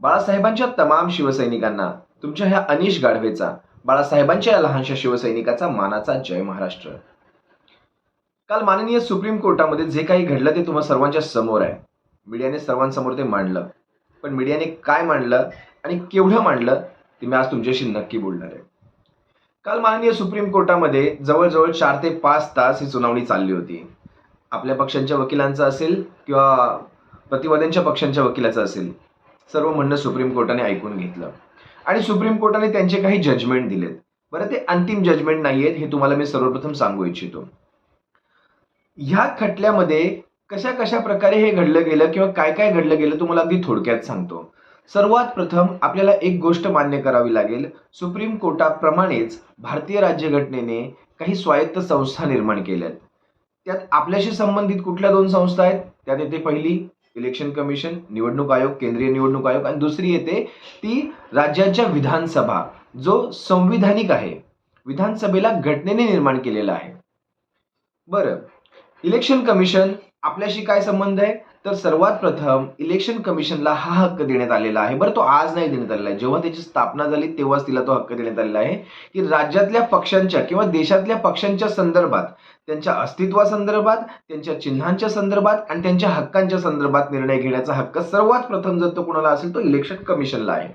बाळासाहेबांच्या तमाम शिवसैनिकांना तुमच्या ह्या अनिश गाढवेचा, बाळासाहेबांच्या या लहानशा शिवसैनिकाचा मानाचा जय महाराष्ट्र. काल माननीय सुप्रीम कोर्टामध्ये जे काही घडलं ते तुम्हा सर्वांच्या समोर आहे. मीडियाने सर्वांसमोर ते मांडलं. पण मीडियाने काय मांडलं आणि केवढं मांडलं ते मी आज तुमच्याशी नक्की बोलणार आहे. काल माननीय सुप्रीम कोर्टामध्ये जवळजवळ 4 ते 5 तास ही सुनावणी चालली होती. आपल्या पक्षांच्या वकिलांचं असेल किंवा प्रतिवाद्यांच्या पक्षांच्या वकिलाचं असेल, सर्व म्हणणं सुप्रीम कोर्टाने ऐकून घेतलं आणि सुप्रीम कोर्टाने त्यांचे काही जजमेंट दिलेत. बरं, ते अंतिम जजमेंट नाही आहेत हे तुम्हाला मी सर्वप्रथम सांगू इच्छितो. ह्या खटल्यामध्ये कशा कशा प्रकारे हे घडलं गेलं किंवा काय काय घडलं गेलं तुम्हाला अगदी थोडक्यात सांगतो. सर्वात प्रथम आपल्याला एक गोष्ट मान्य करावी लागेल. सुप्रीम कोर्टाप्रमाणेच भारतीय राज्यघटनेने काही स्वायत्त संस्था निर्माण केल्यात. त्यात आपल्याशी संबंधित कुठल्या 2 संस्था आहेत? त्यात येते पहिली इलेक्शन कमिशन, निवडणूक आयोग, केंद्रीय निवडणूक आयोग आणि दुसरी येते ती राज्याच्या विधानसभा, जो संविधानिक आहे. विधानसभेला घटनेने निर्माण केलेला आहे. बरं, इलेक्शन कमिशन आपल्याशी काय संबंध आहे? तर सर्वात प्रथम इलेक्शन कमिशनला हा हक्क देण्यात आलेला आहे. बरं, तो आज नाही देण्यात आलेला आहे. जेव्हा त्याची स्थापना झाली तेव्हाच तिला तो हक्क देण्यात आलेला आहे, की राज्यातल्या पक्षांच्या किंवा देशातल्या पक्षांच्या संदर्भात, त्यांच्या अस्तित्वासंदर्भात, त्यांच्या चिन्हांच्या संदर्भात आणि त्यांच्या हक्कांच्या संदर्भात निर्णय घेण्याचा हक्क सर्वात प्रथम जर तो कोणाला असेल तो इलेक्शन कमिशनला आहे.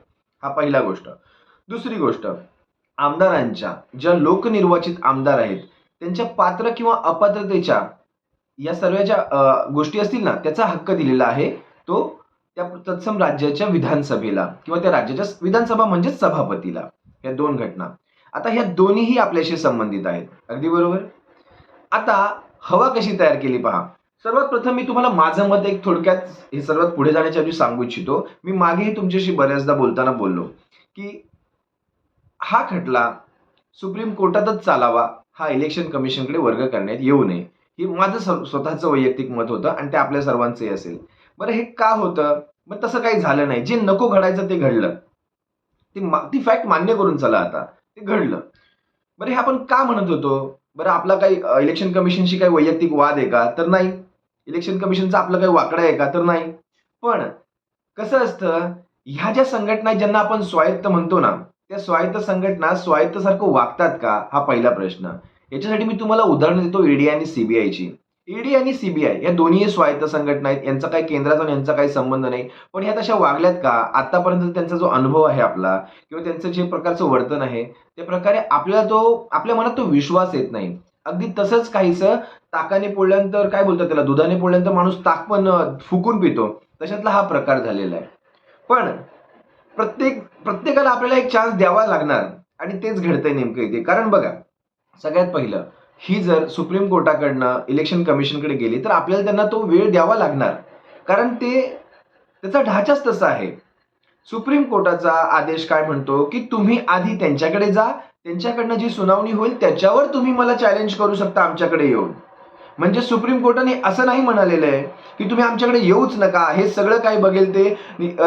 हा पहिला गोष्ट. दुसरी गोष्ट, आमदारांच्या ज्या लोकनिर्वाचित आमदार आहेत त्यांच्या पात्र किंवा अपात्रतेच्या या सर्व ज्या गोष्टी असतील ना, त्याचा हक्क दिलेला आहे तो त्या तत्सम राज्याच्या विधानसभेला किंवा त्या राज्याच्या विधानसभा म्हणजेच सभापतीला. या 2 घटना. आता ह्या दोन्हीही आपल्याशी संबंधित आहेत. अगदी बरोबर. आता हवा कशी तयार केली पहा. सर्वात प्रथम मी तुम्हाला माझं मत एक थोडक्यात हे सर्वात पुढे जाण्याच्या आधी सांगू इच्छितो. मी मागेही तुमच्याशी बऱ्याचदा बोलताना बोललो, की हा खटला सुप्रीम कोर्टातच चालावा, हा इलेक्शन कमिशनकडे वर्ग करण्यात येऊ नये. हे माझं स्वतःचं वैयक्तिक मत होतं आणि ते आपल्या सर्वांचंही असेल. बरं, हे का होतं? मग तसं काही झालं नाही. जे नको घडायचं ते घडलं. ती फॅक्ट मान्य करून चला आता. ते घडलं. बरं, हे आपण का म्हणत होतो? बरं, आपला काही इलेक्शन कमिशनशी काही वैयक्तिक वाद आहे का? तर नाही. इलेक्शन कमिशनचा आपलं काही वाकडं आहे का? तर नाही. पण कसं असतं, ह्या ज्या संघटना आहेत ज्यांना आपण स्वायत्त म्हणतो ना, त्या स्वायत्त संघटना स्वायत्तसारखं वागतात का? हा पहिला प्रश्न. याच्यासाठी मी तुम्हाला उदाहरण देतो ईडी आणि सीबीआयची. ईडी आणि सीबीआय या दोन्ही स्वायत्त संघटना आहेत. यांचा काही केंद्राचा आणि यांचा काही संबंध नाही. पण ह्या तशा वागल्यात का? आतापर्यंत त्यांचा जो अनुभव आहे आपला किंवा त्यांचं जे प्रकारचं वर्तन आहे, त्या प्रकारे आपल्या मनात तो विश्वास येत नाही. अगदी तसंच काहीसं ताकाने पोळल्यानंतर काय बोलतात त्याला, दुधाने पोळल्यानंतर माणूस ताक पण फुकून पितो. तशातला हा प्रकार झालेला आहे. पण प्रत्येकाला आपल्याला एक चान्स द्यावा लागणार आणि तेच घडतंय नेमकं इथे. कारण बघा, सगळ्यात पहिलं, ही जर सुप्रीम कोर्टाकडनं इलेक्शन कमिशनकडे गेली तर आपल्याला त्यांना तो वेळ द्यावा लागणार. कारण त्याचा ढाचाच तसा आहे. सुप्रीम कोर्टाचा आदेश काय म्हणतो, की तुम्ही आधी त्यांच्याकडे जा, त्यांच्याकडनं जी सुनावणी होईल त्याच्यावर तुम्ही मला चॅलेंज करू शकता आमच्याकडे येऊन. म्हणजे सुप्रीम कोर्टाने असं नाही म्हणालेलं आहे, की तुम्ही आमच्याकडे येऊच नका, हे सगळं काय बघेल ते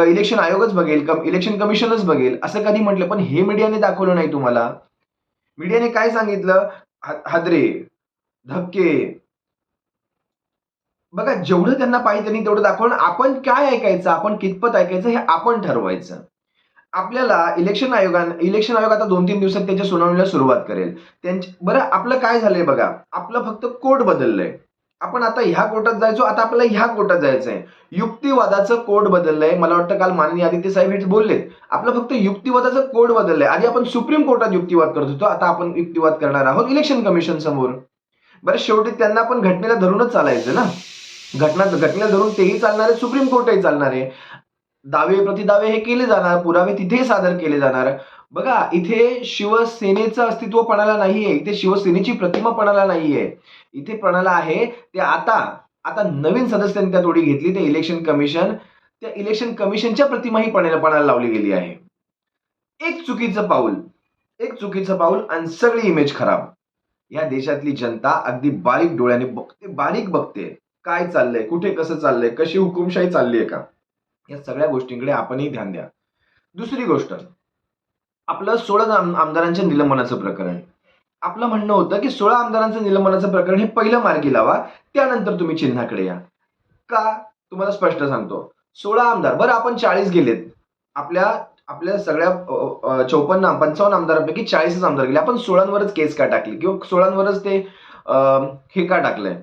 इलेक्शन आयोगच बघेल, इलेक्शन कमिशनच बघेल, असं कधी म्हटलं. पण हे मीडियाने दाखवलं नाही तुम्हाला. मीडियाने काय सांगितलं? हादरे, धक्के. बघा, जेवढं त्यांना पाहिजे त्यांनी तेवढं दाखवलं. आपण काय ऐकायचं, आपण कितपत ऐकायचं हे आपण ठरवायचं. आपल्याला इलेक्शन आयोग आता 2-3 दिवसात त्याच्या सुनावणीला सुरुवात करेल. बरं, आपलं काय झालंय बघा, आपलं फक्त कोर्ट बदललंय. आपण आता ह्या कोर्टात जायचो, आता आपल्याला ह्या कोर्टात जायचंय. युक्तिवादाचं कोड बदललंय. मला वाटतं काल माननीय आदित्य साहेब हे बोललेत. आपलं फक्त युक्तिवादाचं कोड बदललंय. आधी आपण सुप्रीम कोर्टात युक्तिवाद करत होतो, आता आपण युक्तिवाद करणार आहोत इलेक्शन कमिशन समोर. बरं, शेवटी त्यांना पण घटनेला धरूनच चालायचं ना. घटनेला धरून तेही चालणार आहे, सुप्रीम कोर्टही चालणार आहे. दावे प्रतिदावे हे केले जाणार, पुरावे तिथेही सादर केले जाणार. बघा, इथे शिवसेनेचं अस्तित्व पणाला नाहीये, इथे शिवसेनेची प्रतिमा पणाला नाहीये. इथे पणाला आहे ते आता नवीन सदस्यांनी त्यात उडी घेतली, ते इलेक्शन कमिशन. त्या इलेक्शन कमिशनच्या प्रतिमाही पणाला लावली गेली आहे. एक चुकीचं पाऊल आणि सगळी इमेज खराब. या देशातली जनता अगदी बारीक डोळ्याने बारीक बघते काय चाललंय, कुठे कसं चाललंय, कशी हुकुमशाही चालली आहे का. या सगळ्या गोष्टींकडे आपणही ध्यान द्या. दुसरी गोष्ट, आपलं 16 आमदारांच्या निलंबनाचं प्रकरण. आपलं म्हणणं होतं की 16 आमदारांचं निलंबनाचं प्रकरण हे पहिलं मार्गी लावा, त्यानंतर तुम्ही चिन्हाकडे या. का? तुम्हाला स्पष्ट सांगतो. 16 आमदार, बरं आपण 40 गेलेत. आपल्या आपल्या सगळ्या 54 आमदारांपैकी 40च आमदार गेले. आपण 16वरच केस का टाकली किंवा 16वरच ते हे का टाकलंय?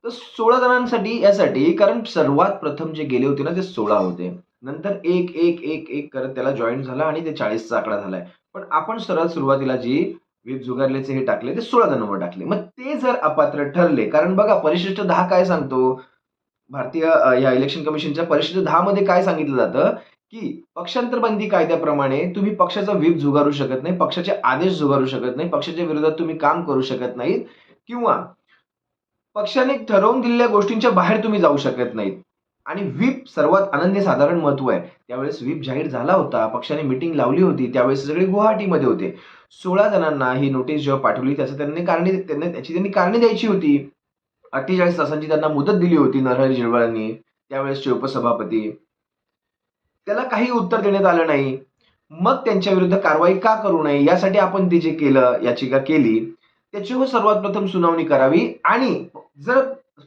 तर 16 जणांसाठी यासाठी कारण सर्वात प्रथम जे गेले होते ना ते 16 होते. नंतर 1, 1, 1, 1 करत त्याला जॉइन झाला आणि ते 40चा आकडा झालाय. पण आपण सरळ सुरुवातीला जी व्हीप झुगारल्याचे हे टाकले ते 16 जणांवर टाकले. मग ते जर अपात्र ठरले कारण बघा परिशिष्ट 10 काय सांगतो? भारतीय या इलेक्शन कमिशनच्या परिशिष्ट 10 मध्ये काय सांगितलं जातं, की पक्षांतर बंदी कायद्याप्रमाणे तुम्ही पक्षाचा व्हीप झुगारू शकत नाही, पक्षाचे आदेश झुगारू शकत नाही, पक्षाच्या विरोधात तुम्ही काम करू शकत नाहीत किंवा पक्षाने ठरवून दिलेल्या गोष्टींच्या बाहेर तुम्ही जाऊ शकत नाहीत. आणि व्हीप सर्वात अनन्यसाधारण महत्व आहे. त्यावेळेस व्हीप जाहीर झाला होता. पक्षाने मीटिंग लावली होती. त्यावेळेस सगळे गुवाहाटीमध्ये होते. 16 जणांना ही नोटीस जेव्हा पाठवली त्याची त्यांनी कारणे द्यायची होती. 48 तासांची त्यांना मुदत दिली होती नरहरी झिरवाळांनी, त्यावेळेसचे उपसभापती. त्याला काही उत्तर देण्यात आलं नाही. मग त्यांच्या विरुद्ध कारवाई का करू नये यासाठी आपण ते जे केलं, याचिका केली, त्याच्यावर सर्वात प्रथम सुनावणी करावी आणि जर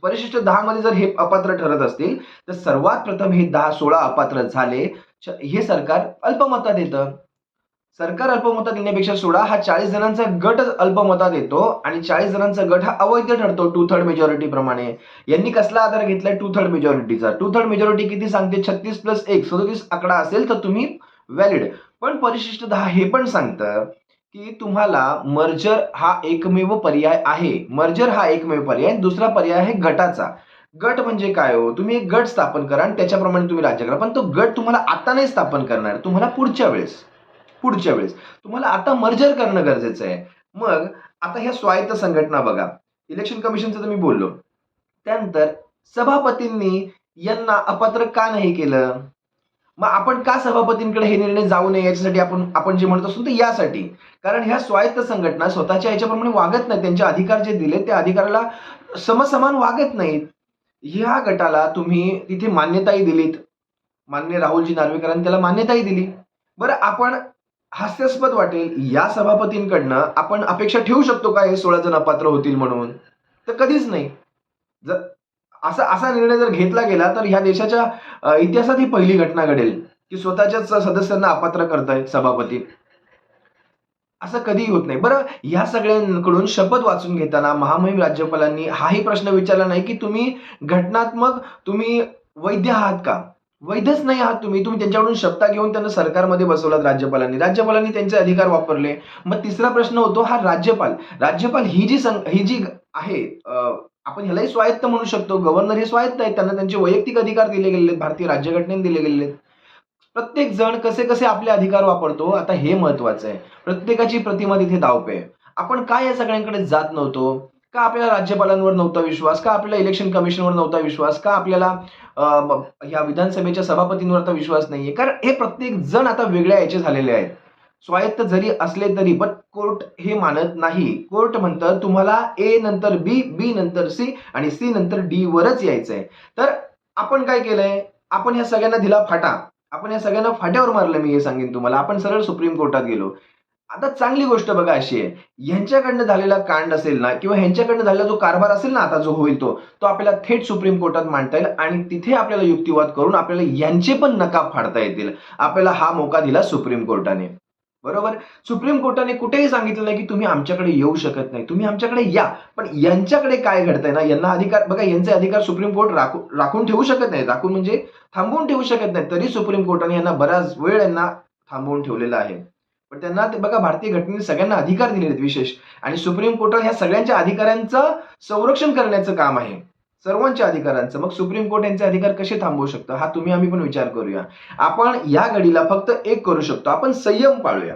परिशिष्ट 10 मध्ये जर हे अपात्र ठरत असतील, तर सर्वात प्रथम हे 10-16 अपात्र झाले. हे सरकार अल्पमतात येतं. सरकार अल्पमतात येण्यापेक्षा सोडा हा 40 जणांचा गटच अल्पमतात येतो आणि 40 जणांचा गट हा अवैध ठरतो 2/3 मेजॉरिटी प्रमाणे. यांनी कसला आधार घेतलाय 2/3 मेजॉरिटीचा? 2/3 मेजॉरिटी किती सांगते? 36 + 1 37 आकडा असेल तर तुम्ही व्हॅलिड. पण परिशिष्ट 10 हे पण सांगतं की तुम्हाला मर्जर हा एकमेव पर्याय आहे. मर्जर हा एकमेव पर्याय. दुसरा पर्याय आहे गटाचा. गट म्हणजे काय हो? तुम्ही एक गट स्थापन करा आणि त्याच्याप्रमाणे तुम्ही राज्य करा. पण तो गट तुम्हाला आता नाही स्थापन करणार. तुम्हाला पुढच्या वेळेस. तुम्हाला आता मर्जर करणं गरजेचं आहे. मग आता ह्या स्वायत्त संघटना बघा. इलेक्शन कमिशनचं तर मी बोललो. त्यानंतर सभापतींनी यांना अपात्र का नाही केलं? मग आपण का सभापतींकडे हे निर्णय जाऊ नये याच्यासाठी आपण आपण जे म्हणत असतो ते यासाठी. कारण ह्या स्वायत्त संघटना स्वतःच्या ह्याच्याप्रमाणे वागत नाहीत. त्यांचे अधिकार जे दिले त्या अधिकाराला समसमान वागत नाहीत. ह्या गटाला तुम्ही तिथे मान्यताही दिलीत. माननीय राहुलजी नार्वेकरांनी त्याला मान्यताही दिली. बरं आपण हास्यास्पद वाटेल या सभापतींकडनं आपण अपेक्षा ठेवू शकतो का हे 16 जण अपात्र होतील म्हणून? तर कधीच नाही. जर असा असा निर्णय जर घेतला गेला तर ह्या देशाच्या इतिहासात ही पहिली घटना घडेल की स्वतःच्याच सदस्यांना अपात्र करतायत सभापती. असं कधीही होत नाही. बरं ह्या सगळ्यांकडून शपथ वाचून घेताना महामहिम राज्यपालांनी हाही प्रश्न विचारला नाही की तुम्ही वैध आहात का? वैधच नाही आहात तुम्ही. तुम्ही त्यांच्याकडून शपथा घेऊन त्यांना सरकारमध्ये बसवलात राज्यपालांनी. राज्यपालांनी त्यांचे अधिकार वापरले. मग तिसरा प्रश्न होतो हा राज्यपाल ही जी आहे आपण ह्यालाही स्वायत्त म्हणू शकतो. गव्हर्नर हे स्वायत्त आहेत. त्यांना त्यांचे वैयक्तिक अधिकार दिले गेलेले आहेत. भारतीय राज्यघटनेने दिले गेलेले आहेत. प्रत्येक जण कसे कसे आपले अधिकार वापरतो आता हे महत्वाचं आहे. प्रत्येकाची प्रतिमा तिथे धावते. आपण का या सगळ्यांकडे जात नव्हतो? का आपल्याला राज्यपालांवर नव्हता विश्वास? का आपल्याला इलेक्शन कमिशनवर नव्हता विश्वास? का आपल्याला ह्या विधानसभेच्या सभापतींवर विश्वास नाहीये? कारण हे प्रत्येक जण आता वेगळ्या याचे झालेले आहेत. स्वायत्त जरी असले तरी पण कोर्ट हे मानत नाही. कोर्ट म्हणतं तुम्हाला ए नंतर बी, बी नंतर सी आणि सी नंतर डी वरच यायचंय. तर आपण काय केलंय? आपण ह्या सगळ्यांना दिला फाटा. आपण या सगळ्यांना फाट्यावर मारलं मी हे सांगेन तुम्हाला. आपण सरळ सुप्रीम कोर्टात गेलो. आता चांगली गोष्ट बघा अशी आहे, ह्यांच्याकडनं झालेला कांड असेल ना किंवा ह्यांच्याकडनं झालेला जो कारभार असेल ना आता जो होईल तो आपल्याला थेट सुप्रीम कोर्टात मांडता येईल आणि तिथे आपल्याला युक्तिवाद करून आपल्याला यांचे पण नकाब फाडता येतील. आपल्याला हा मौका दिला सुप्रीम कोर्टाने. बरोबर? सुप्रीम कोर्टाने कुठेही सांगितलं नाही की तुम्ही आमच्याकडे येऊ शकत नाही. तुम्ही आमच्याकडे या. पण यांच्याकडे काय घडतंय ना यांना अधिकार बघा यांचे अधिकार सुप्रीम कोर्ट राखून ठेवू शकत नाही. राखून म्हणजे थांबवून ठेवू शकत नाही. तरी सुप्रीम कोर्टाने यांना बराच वेळ थांबवून ठेवलेला आहे. पण त्यांना ते बघा भारतीय घटनेने सगळ्यांना अधिकार दिलेले आहेत विशेष आणि सुप्रीम कोर्टात ह्या सगळ्यांच्या अधिकारांचं संरक्षण करण्याचं काम आहे. सर्वांच्या अधिकारांचं. मग सुप्रीम कोर्ट यांचे अधिकार कसे थांबवू शकतं? हा तुम्ही आम्ही पण विचार करूया. आपण या घडीला फक्त एक करू शकतो. आपण संयम पाळूया.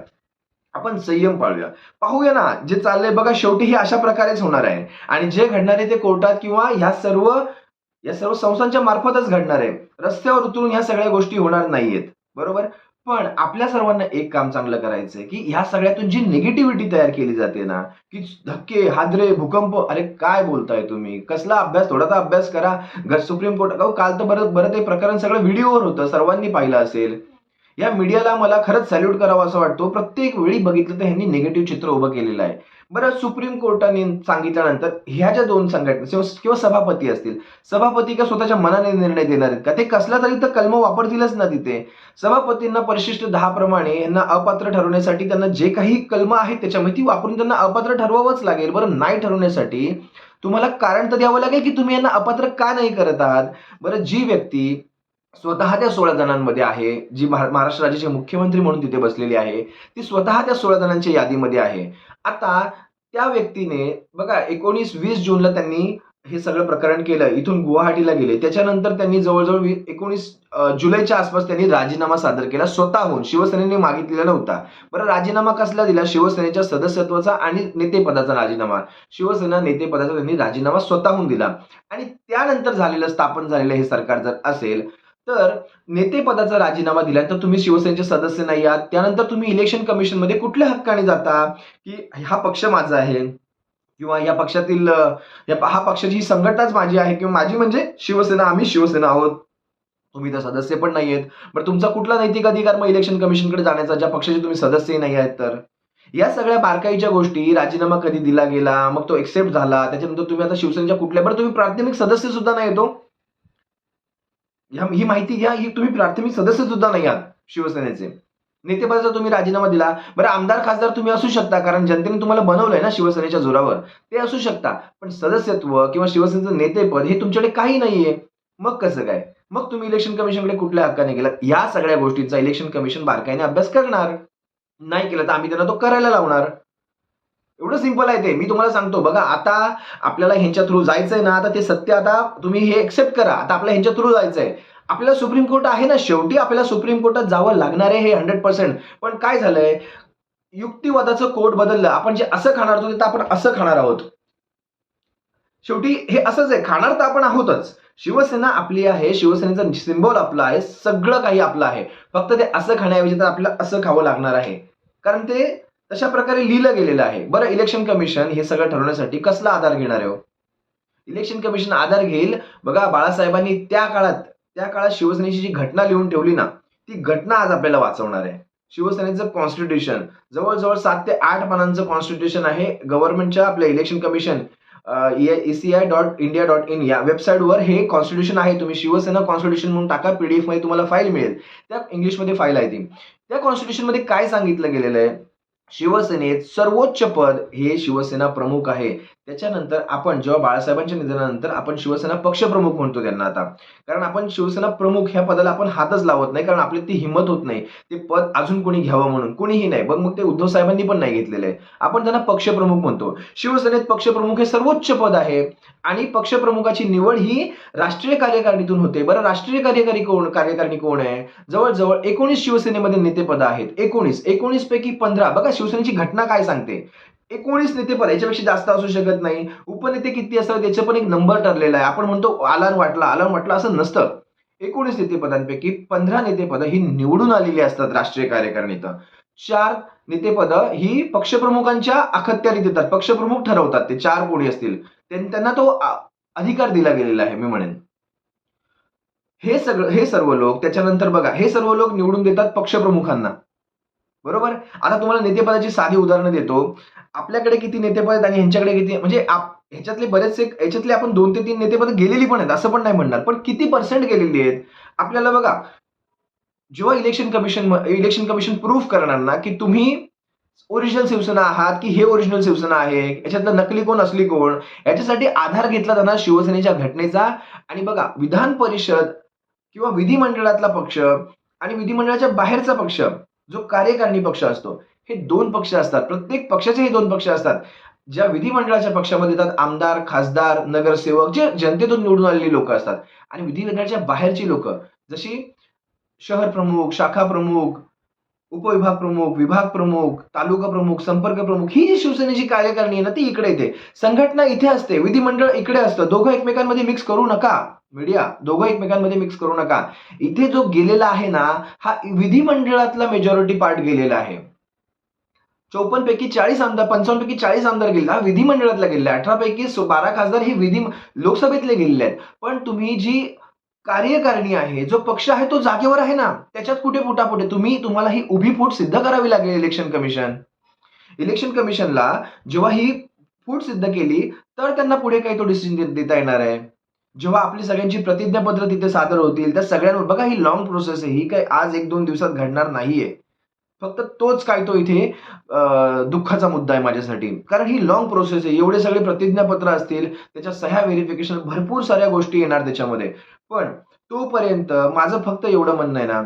पाहूया ना जे चाललंय बघा शेवटी हे अशा प्रकारेच होणार आहे आणि जे घडणार आहे ते कोर्टात किंवा या सर्व संस्थांच्या मार्फतच घडणार आहे. रस्त्यावर उतरून ह्या सगळ्या गोष्टी होणार नाहीयेत. बरोबर? पण आपल्या सर्वांना एक काम चांगलं करायचंय की ह्या सगळ्यातून जी निगेटिव्हिटी तयार केली जाते ना की धक्के, हादरे, भूकंप अरे काय बोलताय तुम्ही? कसला अभ्यास? थोडा तर अभ्यास करा. सुप्रीम कोर्ट काल तर बरं बरं ते प्रकरण सगळं व्हिडिओवर होतं. सर्वांनी पाहिलं असेल. या मीडियाला मला खरंच सॅल्यूट करावा असं वाटतो. प्रत्येक वेळी बघितलं तर ह्यांनी निगेटिव्ह चित्र उभं केलेलं आहे. बरं, सुप्रीम कोर्टाने सांगितल्यानंतर ह्या ज्या 2 संघटना किंवा सभापती असतील, सभापती का स्वतःच्या मनाने निर्णय देणार आहेत का? ते कसला तरी तर कलम वापरतीलच ना तिथे. सभापतींना परिशिष्ट 10 प्रमाणे यांना अपात्र ठरवण्यासाठी त्यांना जे काही कलम आहेत त्याच्यामध्ये ती वापरून त्यांना अपात्र ठरवावंच लागेल. बरं, नाही ठरवण्यासाठी तुम्हाला कारण तर द्यावं लागेल की तुम्ही यांना अपात्र का नाही करत आहात? बरं, जी व्यक्ती स्वतः त्या 16 जणांमध्ये आहे, जी महाराष्ट्र राज्याचे मुख्यमंत्री म्हणून तिथे बसलेली आहे, ती स्वतः त्या 16 जणांच्या यादीमध्ये आहे. आता त्या व्यक्तीने बघा 19-20 जूनला त्यांनी हे सगळं प्रकरण केलं. इथून गुवाहाटीला गेले. त्याच्यानंतर त्यांनी जवळ-जवळ 19 जुलैच्या आसपास त्यांनी राजीनामा सादर केला स्वतःहून. शिवसेनेने मागितलेला नव्हता. बरं, राजीनामा कसला दिला? शिवसेनेच्या सदस्यत्वाचा आणि नेतेपदाचा राजीनामा. शिवसेना नेतेपदाचा त्यांनी राजीनामा स्वतःहून दिला आणि त्यानंतर स्थापन झालेलं हे सरकार जर असेल, तर नेतेपदाचा राजीनामा दिल्यानंतर तुम्ही शिवसेनेचे सदस्य नाही आहात. त्यानंतर तुम्ही इलेक्शन कमिशनमध्ये कुठल्या हक्काने जाता, की हा पक्ष माझा आहे किंवा या पक्षातील हा पक्षाची संघटनाच माझी आहे किंवा माझी म्हणजे शिवसेना, आम्ही शिवसेना आहोत. तुम्ही तर सदस्य पण नाहीयेत. बरं, तुमचा कुठला नैतिक अधिकार मग इलेक्शन कमिशनकडे जाण्याचा, ज्या पक्षाचे तुम्ही सदस्यही नाही आहेत तर? या सगळ्या बारकाईच्या गोष्टी, राजीनामा कधी दिला गेला, मग तो एक्सेप्ट झाला, त्याच्यानंतर तुम्ही आता शिवसेनेच्या कुठल्या, बरं तुम्ही प्राथमिक सदस्य सुद्धा नाही येतो. ही माहिती घ्या, ही तुम्ही प्राथमिक सदस्य सुद्धा नाही आहात शिवसेनेचे. नेतेपदाचा तुम्ही राजीनामा दिला. बरं, आमदार खासदार तुम्ही असू शकता कारण जनतेने तुम्हाला बनवलंय ना शिवसेनेच्या जोरावर. ते असू शकता. पण सदस्यत्व किंवा शिवसेनेचं नेतेपद हे तुमच्याकडे काही नाहीये. मग कसं काय? मग तुम्ही इलेक्शन कमिशनकडे कुठल्या हक्काने गेलात? या सगळ्या गोष्टींचा इलेक्शन कमिशन बारकाईने अभ्यास करणार. नाही केला तर आम्ही त्यांना तो करायला लावणार. एवढं सिंपल आहे ते. मी तुम्हाला सांगतो बघा, आता आपल्याला ह्यांच्या थ्रू जायचंय ना, आता ते सत्य आता तुम्ही हे एक्सेप्ट करा. आता आपल्याला ह्यांच्या थ्रू जायचंय. आपल्याला सुप्रीम कोर्ट आहे ना, शेवटी आपल्याला सुप्रीम कोर्टात जावं लागणार आहे हे 100%. पण काय झालंय, युक्तिवादाचं कोर्ट बदललं. आपण जे असं खाणार होतो ते आपण असं खाणार आहोत. शेवटी हे असंच आहे, खाणार तर आपण आहोतच. शिवसेना आपली आहे, शिवसेनेचा सिम्बॉल आपला आहे, सगळं काही आपलं आहे. फक्त ते असं खाण्याऐवजी तर आपल्याला असं खावं लागणार आहे. कारण ते तशा प्रकारे लिहिलं गेलेलं आहे. बरं, इलेक्शन कमिशन हे सगळं ठरवण्यासाठी कसला आधार घेणार आहे हो? इलेक्शन कमिशन आधार घेईल, बघा बाळासाहेबांनी त्या काळात शिवसेनेची जी घटना लिहून ठेवली ना, ती घटना आज आपल्याला वाचवणार आहे. शिवसेनेचं कॉन्स्टिट्यूशन जवळ-जवळ 7 ते 8 पानांचं कॉन्स्टिट्यूशन आहे. गव्हर्नमेंटच्या आपल्या इलेक्शन कमिशन eci.india.in या वेबसाईटवर हे कॉन्स्टिट्यूशन आहे. तुम्ही शिवसेना कॉन्स्टिट्यूशन म्हणून टाका, पीडीएफ मध्ये तुम्हाला फाईल मिळेल. त्या इंग्लिशमध्ये फाईल आहे ती. त्या कॉन्स्टिट्यूशन मध्ये काय सांगितलं गेलेलं आहे? शिवसेनेत सर्वोच्च पद हे शिवसेना प्रमुख आहे. त्याच्यानंतर आपण जेव्हा बाळासाहेबांच्या निधनानंतर आपण शिवसेना पक्षप्रमुख म्हणतो त्यांना आता. कारण आपण शिवसेना प्रमुख ह्या पदाला आपण हातच लावत नाही, कारण आपली ती हिंमत होत नाही. ते पद अजून कोणी घ्यावं म्हणून. कोणीही नाही. मग ते उद्धव साहेबांनी पण नाही घेतलेलं आहे. आपण त्यांना पक्षप्रमुख म्हणतो. शिवसेनेत पक्षप्रमुख हे सर्वोच्च पद आहे आणि पक्षप्रमुखाची निवड ही राष्ट्रीय कार्यकारिणीतून होते. बरं, राष्ट्रीय कार्यकारिणी कोण आहे? जवळ-जवळ 19 शिवसेनेमध्ये नेतेपद आहेत. 19 पैकी 15 बघा शिवसेनेची घटना काय सांगते. 19 नेतेपद, याच्यापेक्षा जास्त असू शकत नाही. उपनेते किती असतात त्याचा पण एक नंबर ठरलेला आहे. आपण म्हणतो आलान वाटला असं नसतं. 19 नेतेपदांपैकी 15 नेतेपद ही निवडून आलेली असतात राष्ट्रीय कार्यकारिणीत. 4 नेतेपद ही पक्षप्रमुखांच्या अखत्यारीत येतात. पक्षप्रमुख ठरवतात ते 4 कोणी असतील. त्यांना तो अधिकार दिला गेलेला आहे मी म्हणेन. हे सर्व लोक त्याच्यानंतर बघा, हे सर्व लोक निवडून देतात पक्षप्रमुखांना. बरोबर? आता तुम्हाला नेतेपदाची साधी उदाहरणं देतो. आपल्याकडे किती नेतेपद आहेत आणि ह्यांच्याकडे किती, म्हणजे ह्याच्यातले आपण 2 ते 3 नेतेपद गेलेली पण आहेत असं पण नाही म्हणणार. पण किती पर्सेंट गेलेली आहेत? आपल्याला बघा, जेव्हा इलेक्शन कमिशन प्रूव्ह करणार ना, की तुम्ही ओरिजिनल शिवसेना आहात, की हे ओरिजिनल शिवसेना आहे, याच्यातलं नकली कोण असली कोण, याच्यासाठी आधार घेतला जाणार शिवसेनेच्या घटनेचा. आणि बघा, विधान परिषद किंवा विधिमंडळातला पक्ष आणि विधिमंडळाच्या बाहेरचा पक्ष, जो कार्यकारिणी पक्ष असतो, हे 2 पक्ष असतात. प्रत्येक पक्षाचे हे 2 पक्ष असतात. ज्या विधिमंडळाच्या पक्षामध्ये येतात आमदार, खासदार, नगरसेवक, जे जनतेतून निवडून आलेली लोक असतात. आणि विधिमंडळाच्या बाहेरची लोक, जशी शहर प्रमुख, शाखा प्रमुख, उपविभाग प्रमुख, विभाग प्रमुख, तालुका प्रमुख, संपर्क प्रमुख, ही जी शिवसेनेची कार्यकारिणी आहे ना, ती इकडे येते. संघटना इथे असते, विधिमंडळ इकडे असतं. दोघं एकमेकांमध्ये मिक्स करू नका. मीडिया, दोघं एकमेकांमध्ये मिक्स करू नका. इथे जो गेलेला आहे ना, हा विधिमंडळातला मेजॉरिटी पार्ट गेलेला आहे. 54 पैकी 40 आमदार, 55 पैकी 40 आमदार गेले. हा विधिमंडळातला गेलेला आहे. 18 पैकी 12 खासदार हे लोकसभेतले गेलेले आहेत. पण तुम्ही जी कार्यकारिणी आहे, जो पक्ष आहे तो जागेवर आहे ना. त्याच्यात कुठे फुटाफूट आहे? तुम्हाला ही उभी फूट सिद्ध करावी लागेल इलेक्शन कमिशन. इलेक्शन कमिशनला जेव्हा ही फूट सिद्ध केली, तर त्यांना पुढे काही तो डिसिजन देता येणार आहे. जेव्हा आपली सगळ्यांची प्रतिज्ञापत्र तिथे सादर होतील, त्या सगळ्यांवर बघा ही लाँग प्रोसेस आहे. ही काही आज 1-2 दिवसात घडणार नाहीये. फक्त तोच काय तो इथे दुःखाचा मुद्दा आहे माझ्यासाठी. कारण ही लाँग प्रोसेस आहे. एवढे सगळे प्रतिज्ञापत्र असतील, त्याच्या सह्या व्हेरिफिकेशन भरपूर साऱ्या गोष्टी येणार त्याच्यामध्ये. पण तोपर्यंत माझं फक्त एवढं म्हणणं आहे ना,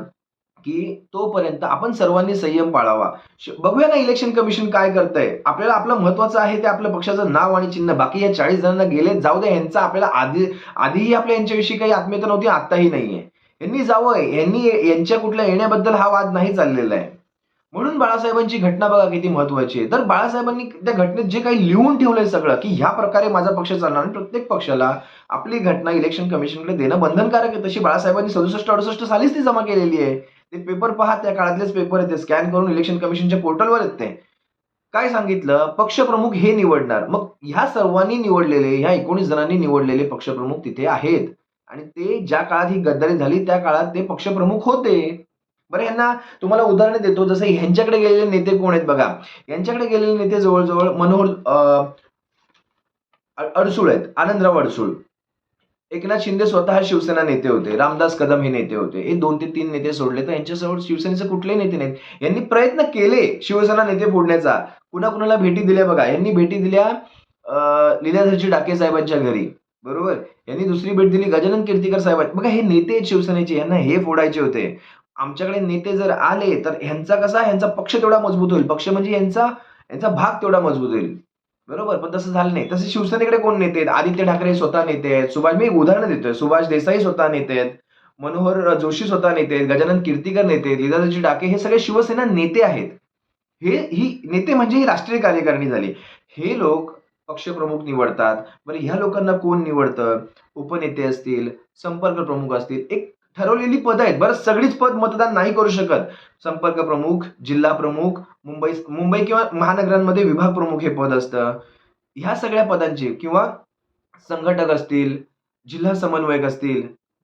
की तोपर्यंत आपण सर्वांनी संयम पाळावा. बघूया ना इलेक्शन कमिशन काय करतंय. आपल्याला आपलं महत्त्वाचं आहे ते आपल्या पक्षाचं नाव आणि चिन्ह. बाकी या 40 जणांना गेले जाऊ द्या. ह्यांचा आपल्याला आधीही आपल्या यांच्याविषयी काही आत्मीयता नव्हती, आत्ताही नाहीये. यांनी जावं. यांच्या कुठल्या येण्याबद्दल हा वाद नाही चाललेला आहे. म्हणून बाळासाहेबांची घटना बघा किती महत्वाची आहे. तर बाळासाहेबांनी त्या घटनेत जे काही लिहून ठेवलंय सगळं, की ह्या प्रकारे माझा पक्ष चालणार आणि प्रत्येक पक्षाला आपली घटना इलेक्शन कमिशनकडे देणं बंधनकारक आहे. तशी बाळासाहेबांनी 67-68 सालीच ती जमा केलेली आहे. ते पेपर पहा, त्या काळातलेच पेपर आहेत, ते स्कॅन करून इलेक्शन कमिशनच्या पोर्टलवर आहेत ते. काय सांगितलं? पक्षप्रमुख हे निवडणार. मग ह्या सर्वांनी निवडलेले, ह्या 19 जणांनी निवडलेले पक्षप्रमुख तिथे आहेत आणि ते ज्या काळात ही गद्दारी झाली त्या काळात ते पक्षप्रमुख होते. बरं, यांना तुम्हाला उदाहरण देतो. जसं ह्यांच्याकडे गेलेले नेते कोण आहेत बघा. यांच्याकडे गेलेले नेते जवळ-जवळ मनोहर अडसूळ आहेत, आनंदराव अडसूळ. एकनाथ शिंदे स्वतः शिवसेना नेते होते. रामदास कदम हे नेते होते. हे 2 ते 3 नेते सोडले तर यांच्यासमोर शिवसेनेचे कुठलेही नेते नाहीत. यांनी प्रयत्न केले शिवसेना नेते फोडण्याचा. कुणाकुणाला भेटी दिल्या बघा. यांनी भेटी दिल्या लीलाधरजी डाके साहेबांच्या घरी. बरोबर. यांनी दुसरी भेट दिली गजानन कीर्तीकर साहेबांची. बघा हे नेते आहेत शिवसेनेचे. यांना हे फोडायचे होते. आमच्याकडे नेते जर आले तर ह्यांचा पक्ष तेवढा मजबूत होईल. पक्ष म्हणजे यांचा भाग तेवढा मजबूत होईल. बरोबर. पण तसं झालं नाही. तसे शिवसेनेकडे कोण नेते आहेत? आदित्य ठाकरे स्वतः नेते आहेत. मी एक उदाहरण देतोय. सुभाष देसाई स्वतः नेते आहेत. मनोहर जोशी स्वतः नेते आहेत. गजानन कीर्तीकर नेते आहेत. लीलाधरजी डाके हे सगळे शिवसेना नेते आहेत. ही नेते म्हणजे ही राष्ट्रीय कार्यकारिणी झाली. हे लोक पक्षप्रमुख निवडतात. बरं, ह्या लोकांना कोण निवडतं? उपनेते असतील, संपर्क प्रमुख असतील. एक ठरवलेली पदं आहेत. बरं, सगळीच पद मतदान नाही करू शकत. संपर्क प्रमुख, जिल्हा प्रमुख, मुंबई किंवा महानगरांमध्ये विभाग प्रमुख हे पद असतं. ह्या सगळ्या पदांची किंवा संघटक असतील, जिल्हा समन्वयक असतील,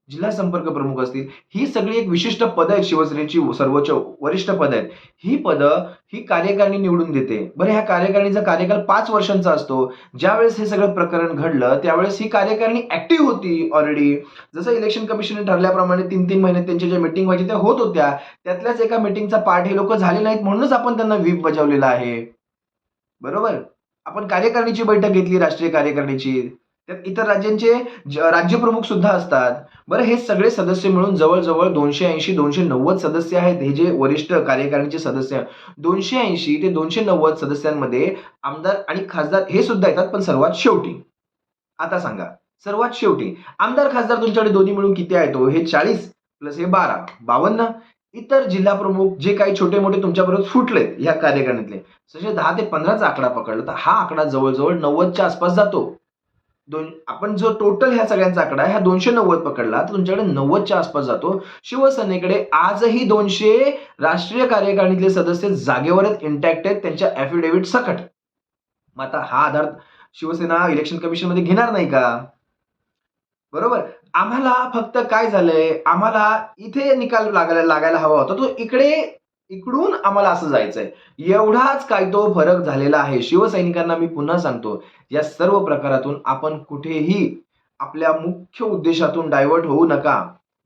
जिल्हा संपर्क प्रमुख असतील, ही सगळी एक विशिष्ट पदं आहेत. शिवसेनेची सर्वोच्च वरिष्ठ पदं आहेत. ही पदं ही कार्यकारिणी निवडून देते. बरं, ह्या कार्यकारिणीचा कार्यकाल 5 वर्षांचा असतो. ज्यावेळेस हे सगळं प्रकरण घडलं त्यावेळेस ही कार्यकारिणी ऍक्टिव्ह होती ऑलरेडी. जसं इलेक्शन कमिशनने ठरल्याप्रमाणे 3-3 महिन्यात त्यांच्या ज्या मीटिंग व्हायच्या त्या होत होत्या. त्यातल्याच एका मीटिंगचा पार्ट हे लोक झाले नाहीत म्हणूनच आपण त्यांना व्हीप बजावलेला आहे. बरोबर. आपण कार्यकारिणीची बैठक घेतली, राष्ट्रीय कार्यकारिणीची. त्यात इतर राज्यांचे राज्यप्रमुख सुद्धा असतात. बरं, हे सगळे सदस्य मिळून जवळ-जवळ 280-290 सदस्य आहेत. हे जे वरिष्ठ कार्यकारिणीचे सदस्य 280 ते 290 सदस्यांमध्ये आमदार आणि खासदार हे सुद्धा येतात, पण सर्वात शेवटी. आता सांगा, सर्वात शेवटी आमदार खासदार तुमच्याकडे दोन्ही मिळून किती आहेत हो? हे 40 प्लस हे 12 52. इतर जिल्हा प्रमुख जे काही छोटे-मोठे तुमच्याबरोबर फुटलेत ह्या कार्यकारिणीतले, तसे 10 ते 15चा आकडा पकडला तर हा आकडा जवळ-जवळ 90च्या आसपास जातो. आपण जो टोटल ह्या सगळ्यांचा आकडा ह्या 290 पकडला तर तुमच्याकडे 90च्या आसपास जातो. शिवसेनेकडे आजही 200 राष्ट्रीय कार्यकारिणीतले सदस्य जागेवर आहेत, इंटॅक्ट आहेत, त्यांच्या ऍफिडेव्हिट सकट. मग आता हा आधार शिवसेना इलेक्शन कमिशनमध्ये घेणार नाही का? बरोबर. आम्हाला फक्त काय झालंय, आम्हाला इथे निकाल लागायला हवा होता. तो इकडून आम्हाला असं जायचंय. एवढाच काय तो फरक झालेला आहे. शिवसैनिकांना मी पुन्हा सांगतो, या सर्व प्रकारातून आपण कुठेही आपल्या मुख्य उद्देशातून डायव्हर्ट होऊ नका.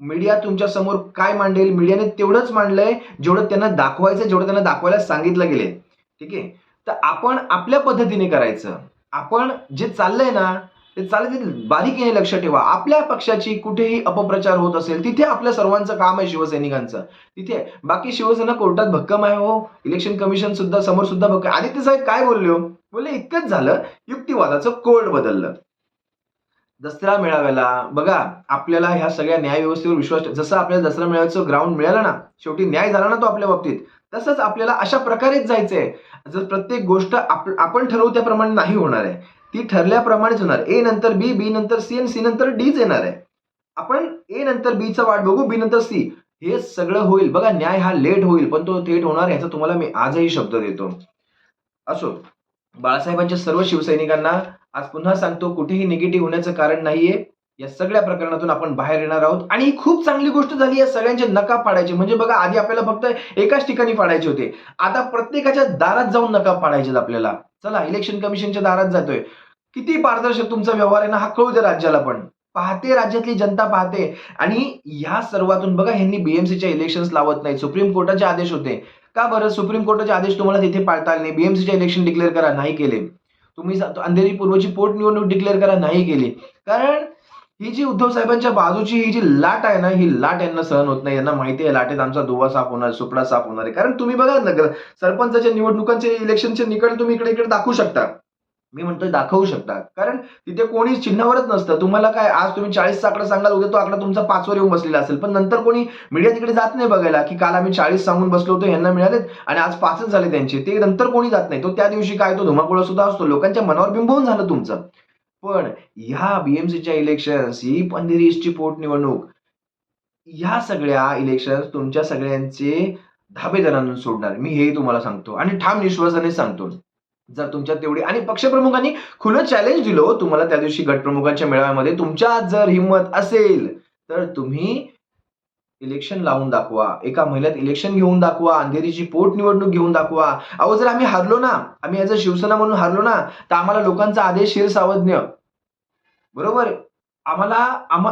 मीडिया तुमच्या समोर काय मांडेल, मीडियाने तेवढंच मांडलंय जेवढं त्यांना दाखवायचं, जेवढं त्यांना दाखवायला सांगितलं गेले. ठीक आहे. तर आपण आपल्या पद्धतीने करायचं. आपण जे चाललंय ना ते चालत बारीकीने लक्ष ठेवा. आपल्या पक्षाची कुठेही अपप्रचार होत असेल तिथे आपल्या सर्वांचं काम आहे शिवसैनिकांचं. तिथे बाकी शिवसेना कोर्टात भक्कम आहे हो. इलेक्शन कमिशन सुद्धा समोर सुद्धा भक्कम. आदित्य साहेब काय बोलले हो? बोलले इतकंच झालं, युक्तिवादाचं कोर्ट बदललं. दसरा मेळाव्याला बघा, आपल्याला ह्या सगळ्या न्यायव्यवस्थेवर विश्वास, जसं आपल्याला दसरा मेळाव्याचं ग्राउंड मिळालं ना, शेवटी न्याय झाला ना तो आपल्या बाबतीत, तसंच आपल्याला अशा प्रकारेच जायचंय. जर प्रत्येक गोष्ट आपण ठरवू त्याप्रमाणे नाही होणार आहे. ती ठरल्याप्रमाणेच होणार. ए नंतर बी, बी नंतर सी आणि सी नंतर डीच येणार आहे. आपण ए नंतर बीचा वाट बघू, बी नंतर सी. हे सगळं होईल. बघा, न्याय हा लेट होईल पण तो थेट होणार, याचा तुम्हाला मी आजही शब्द देतो. असो, बाळासाहेबांच्या सर्व शिवसैनिकांना आज पुन्हा सांगतो, कुठेही निगेटिव्ह होण्याचं कारण नाहीये. या सगळ्या प्रकरणातून आपण बाहेर येणार आहोत आणि ही खूप चांगली गोष्ट झाली या सगळ्यांचे नकाब पाडायचे. म्हणजे बघा, आधी आपल्याला फक्त एकाच ठिकाणी पाडायचे होते, आता प्रत्येकाच्या दारात जाऊन नकाब पाडायचे आपल्याला. चला, इलेक्शन कमिशनच्या दारात जातोय. किती पारदर्शक तुमचा व्यवहार आहे ना, हा कळू दे राज्याला पण. पाहते, राज्यातली जनता पाहते. आणि ह्या सर्वातून बघा, ह्यांनी बीएमसीच्या इलेक्शन्स लावत नाही. सुप्रीम कोर्टाचे आदेश होते. का बरं सुप्रीम कोर्टाचे आदेश तुम्हाला तिथे पाळता आले नाही? बीएमसीचे इलेक्शन डिक्लेअर करा, नाही केले. तुम्ही अंधेरी पूर्वची पोटनिवडणूक डिक्लेअर करा, नाही केली. कारण ही जी उद्धव साहेबांच्या बाजूची ही जी लाट आहे ना, ही लाट यांना सहन होत नाही. यांना माहिती आहे लाटेत आमचा दुवा साफ होणार, सुपडा साफ होणार आहे. कारण तुम्ही बघा, सरपंचाच्या निवडणुकांचे इलेक्शनचे निकाल तुम्ही इकडे इकडे दाखवू शकता. मी म्हणतोय दाखवू शकता. कारण तिथे कोणी चिन्हावरच नसतं. तुम्हाला काय, आज तुम्ही 40चा आकडा सांगाल, उद्या तो आकडा तुमचा 5 वर येऊन बसलेला असेल. पण नंतर कोणी मीडिया तिकडे जात नाही बघायला, की काल आम्ही 40 सांगून बसलो होतो, ह्यांना मिळालेत आणि आज 5च झाले त्यांचे. ते नंतर कोणी जात नाही. तो त्या दिवशी काय, तो धुमाकूळ सुद्धा असतो. लोकांच्या मनावर बिंबवून झालं तुमचं. पण ह्या बीएमसीच्या इलेक्शन्स, ही अंधेरी ईस्टची पोटनिवडणूक, ह्या सगळ्या इलेक्शन्स तुमच्या सगळ्यांचे धाबेदर आणून सोडणार. मी हेही तुम्हाला सांगतो आणि ठाम विश्वासाने सांगतो. जर तुमच्यात तेवढी, आणि पक्षप्रमुखांनी खुलं चॅलेंज दिलं हो तुम्हाला त्या दिवशी गटप्रमुखांच्या मेळाव्यामध्ये, तुमच्यात जर हिंमत असेल तर तुम्ही इलेक्शन लावून दाखवा. एका महिन्यात इलेक्शन घेऊन दाखवा. अंधेरीची पोटनिवडणूक घेऊन दाखवा. अहो, जर आम्ही हारलो ना, आम्ही ॲज अ शिवसेना म्हणून हारलो ना, तर आम्हाला लोकांचा आदेश शिरसावज्ञ, बरोबर, आम्हाला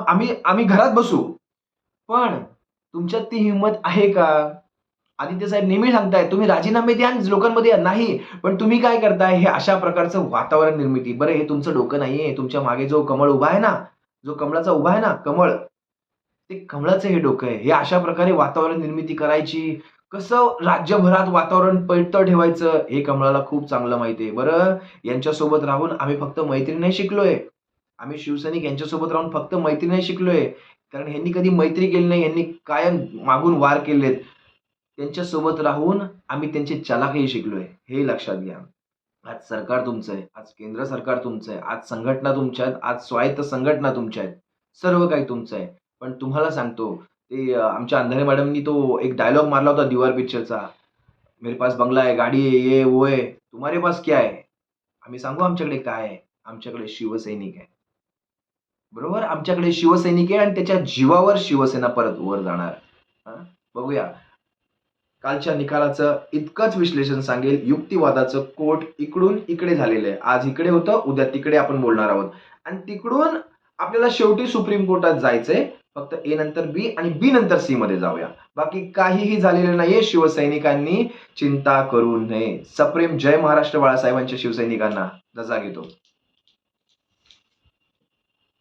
आम्ही आम्ही घरात बसू. पण तुमच्यात ती हिंमत आहे का? आदित्य साहेब नेहमी सांगतायत, तुम्ही राजीनामे द्या आणि लोकांमध्ये या. नाही, पण तुम्ही काय करताय, हे अशा प्रकारचं वातावरण निर्मिती. बरं, हे तुमचं डोकं नाहीये. तुमच्या मागे जो कमळ उभा आहे ना, जो कमळाचा उभा आहे ना, कमळ, ते कमळाचं हे डोकं आहे. हे अशा प्रकारे वातावरण निर्मिती करायची, कसं राज्यभरात वातावरण पैठतं ठेवायचं, हे कमळाला खूप चांगलं माहिती आहे. बरं, यांच्यासोबत राहून आम्ही फक्त मैत्री नाही शिकलोय. आम्ही शिवसैनिक यांच्यासोबत राहून फक्त मैत्री नाही शिकलोय. कारण ह्यांनी कधी मैत्री केली नाही. ह्यांनी कायम मागून वार केलेत. त्यांच्यासोबत राहून आम्ही त्यांची चलाखी शिकलोय. हे लक्षात घ्या. आज सरकार तुमचं आहे. आज केंद्र सरकार तुमचं आहे. आज संघटना तुमच्या आहेत. आज स्वायत्त संघटना तुमच्या आहेत. सर्व काही तुमचं आहे. पण तुम्हाला सांगतो, ते आमच्या अंधारे मॅडमनी तो एक डायलॉग मारला होता दीवार पिक्चरचा. मेरे पास बंगला है, गाडी है, ये वो है. तुम्हारे पास क्या है? आम्ही सांगू आमच्याकडे काय आहे? आमच्याकडे शिवसैनिक आहे. बरोबर? आमच्याकडे शिवसैनिक आहे आणि त्याच्या जीवावर शिवसेना परत वर जाणार. हां, बघूया. कालच्या निकालाचं इतकंच विश्लेषण सांगेल. युक्तिवादाचं कोर्ट इकडून इकडे झालेलं आहे. आज इकडे होतं, उद्या तिकडे आपण बोलणार आहोत. आणि तिकडून आपल्याला शेवटी सुप्रीम कोर्टात जायचंय. फक्त ए नंतर बी आणि बी नंतर सी मध्ये जाऊया. बाकी काहीही झालेलं नाहीये. शिवसैनिकांनी चिंता करू नये. सप्रेम जय महाराष्ट्र बाळासाहेबांच्या शिवसैनिकांना. रजा घेतो.